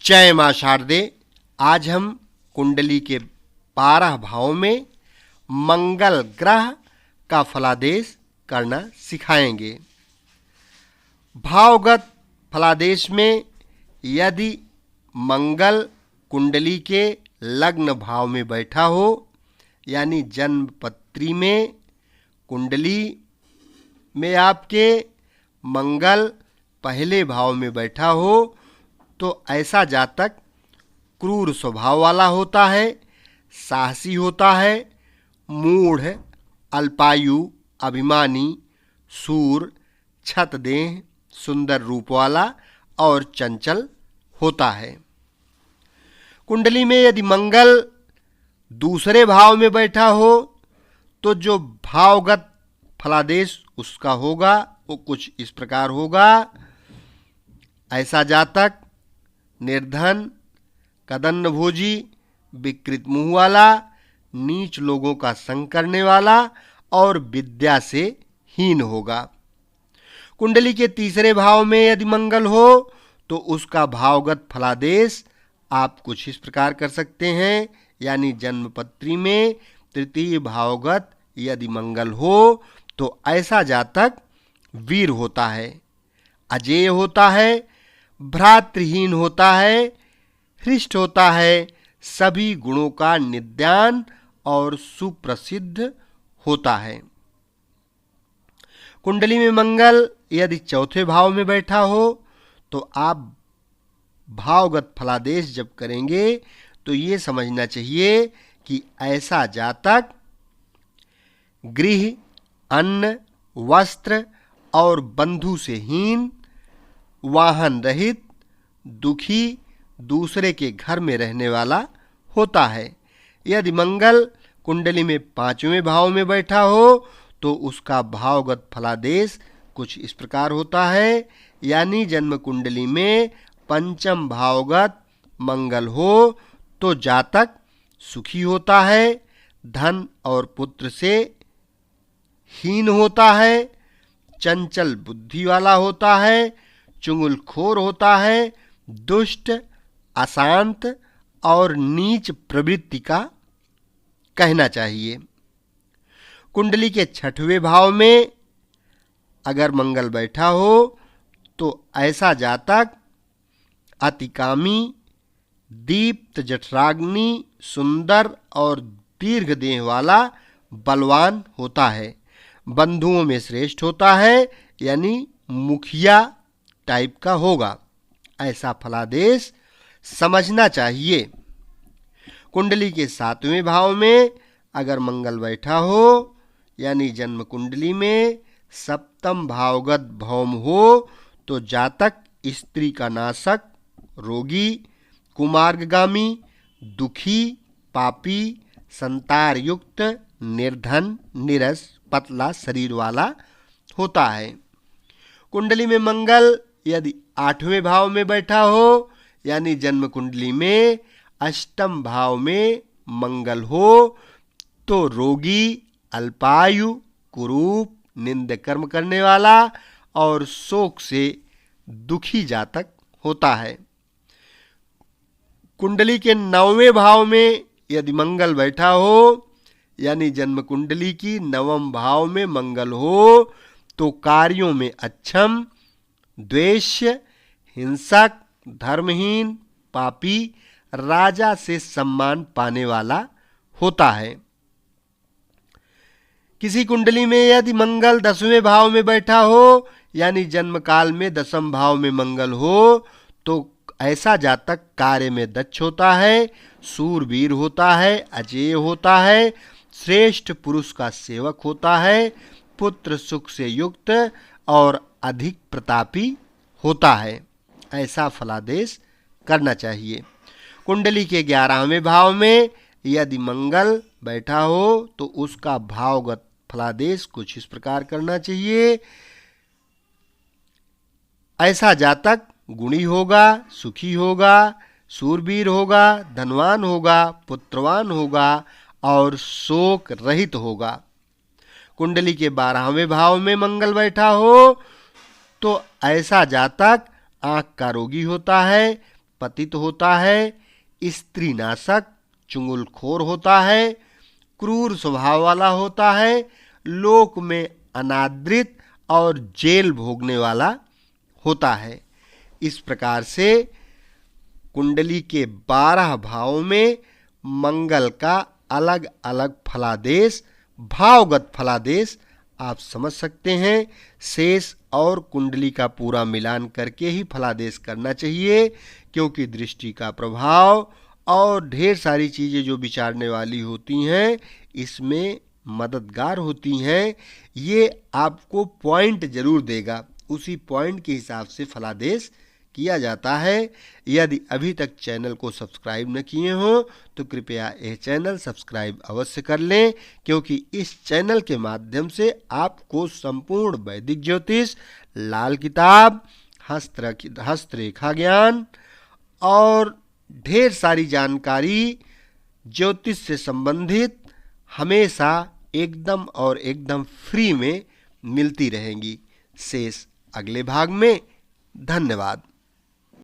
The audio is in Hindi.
जय मां शारदे। आज हम कुंडली के 12 भावों में मंगल ग्रह का फलादेश करना सिखाएंगे। भावगत फलादेश में यदि मंगल कुंडली के लग्न भाव में बैठा हो, यानी जन्म पत्री में कुंडली में आपके मंगल पहले भाव में बैठा हो, तो ऐसा जातक क्रूर स्वभाव वाला होता है, साहसी होता है, मूढ़, अल्पायु, अभिमानी, सूर, छतदेह, सुंदर रूप वाला और चंचल होता है। कुंडली में यदि मंगल दूसरे भाव में बैठा हो, तो जो भावगत फलादेश उसका होगा वो कुछ इस प्रकार होगा। ऐसा जातक निर्धन, कदन्न भोजी, विकृत मुंह वाला, नीच लोगों का संग करने वाला और विद्या से हीन होगा। कुंडली के तीसरे भाव में यदि मंगल हो, तो उसका भावगत फलादेश आप कुछ इस प्रकार कर सकते हैं, यानी जन्म पत्री में तृतीय भावगत यदि मंगल हो, तो ऐसा जातक वीर होता है, अजेय होता है, भ्रातृहीन होता है, हृष्ट होता है, सभी गुणों का निदान और सुप्रसिद्ध होता है। कुंडली में मंगल यदि चौथे भाव में बैठा हो, तो आप भावगत फलादेश जब करेंगे तो ये समझना चाहिए कि ऐसा जातक गृह, अन्न, वस्त्र और बंधु से हीन, वाहन रहित, दुखी, दूसरे के घर में रहने वाला होता है। यदि मंगल कुंडली में पांचवें भाव में बैठा हो, तो उसका भावगत फलादेश कुछ इस प्रकार होता है, यानी जन्म कुंडली में पंचम भावगत मंगल हो, तो जातक सुखी होता है, धन और पुत्र से हीन होता है, चंचल बुद्धि वाला होता है, चुगलखोर होता है, दुष्ट, अशांत और नीच प्रवृत्ति का कहना चाहिए। कुंडली के छठवें भाव में अगर मंगल बैठा हो, तो ऐसा जातक अतिकामी, दीप्त जठराग्नि, सुंदर और दीर्घ देह वाला बलवान होता है, बंधुओं में श्रेष्ठ होता है, यानी मुखिया टाइप का होगा। ऐसा फलादेश समझना चाहिए। कुंडली के सातवें भाव में अगर मंगल बैठा हो, यानी जन्म कुंडली में सप्तम भावगत भौम हो, तो जातक स्त्री का नाशक, रोगी, कुमार्गगामी, दुखी, पापी, संतार युक्त, निर्धन, निरस, पतला शरीर वाला होता है। कुंडली में मंगल यदि आठवें भाव में बैठा हो, यानी जन्म कुंडली में अष्टम भाव में मंगल हो, तो रोगी, अल्पायु, कुरूप, निंद कर्म करने वाला और शोक से दुखी जातक होता है। कुंडली के नौवें भाव में यदि मंगल बैठा हो, यानी जन्म कुंडली की नवम भाव में मंगल हो, तो कार्यों में अक्षम, द्वेष्य, हिंसक, धर्महीन, पापी, राजा से सम्मान पाने वाला होता है। किसी कुंडली में यदि मंगल 10वें भाव में बैठा हो, यानी जन्म काल में 10म भाव में मंगल हो, तो ऐसा जातक कार्य में दक्ष होता है, सूरवीर होता है, अजेय होता है, श्रेष्ठ पुरुष का सेवक होता है, पुत्र सुख से युक्त और अधिक प्रतापी होता है। ऐसा फलादेश करना चाहिए। कुंडली के 11वें भाव में यदि मंगल बैठा हो, तो उसका भावगत फलादेश कुछ इस प्रकार करना चाहिए। ऐसा जातक गुणी होगा, सुखी होगा, सूरवीर होगा, धनवान होगा, पुत्रवान होगा और शोक रहित होगा। कुंडली के 12वें भाव में मंगल बैठा हो, तो ऐसा जातक आँख का रोगी होता है, पतित होता है, स्त्रीनाशक, चुगलखोर होता है, क्रूर स्वभाव वाला होता है, लोक में अनादृत और जेल भोगने वाला होता है। इस प्रकार से कुंडली के 12 भावों में मंगल का अलग अलग फलादेश, भावगत फलादेश आप समझ सकते हैं। शेष और कुंडली का पूरा मिलान करके ही फलादेश करना चाहिए, क्योंकि दृष्टि का प्रभाव और ढेर सारी चीज़ें जो विचारने वाली होती हैं इसमें मददगार होती हैं। ये आपको पॉइंट जरूर देगा, उसी पॉइंट के हिसाब से फलादेश किया जाता है। यदि अभी तक चैनल को सब्सक्राइब न किए हो तो कृपया यह चैनल सब्सक्राइब अवश्य कर लें, क्योंकि इस चैनल के माध्यम से आपको संपूर्ण वैदिक ज्योतिष, लाल किताब, हस्तरेखा ज्ञान और ढेर सारी जानकारी ज्योतिष से संबंधित हमेशा एकदम फ्री में मिलती रहेंगी। शेष अगले भाग में। धन्यवाद।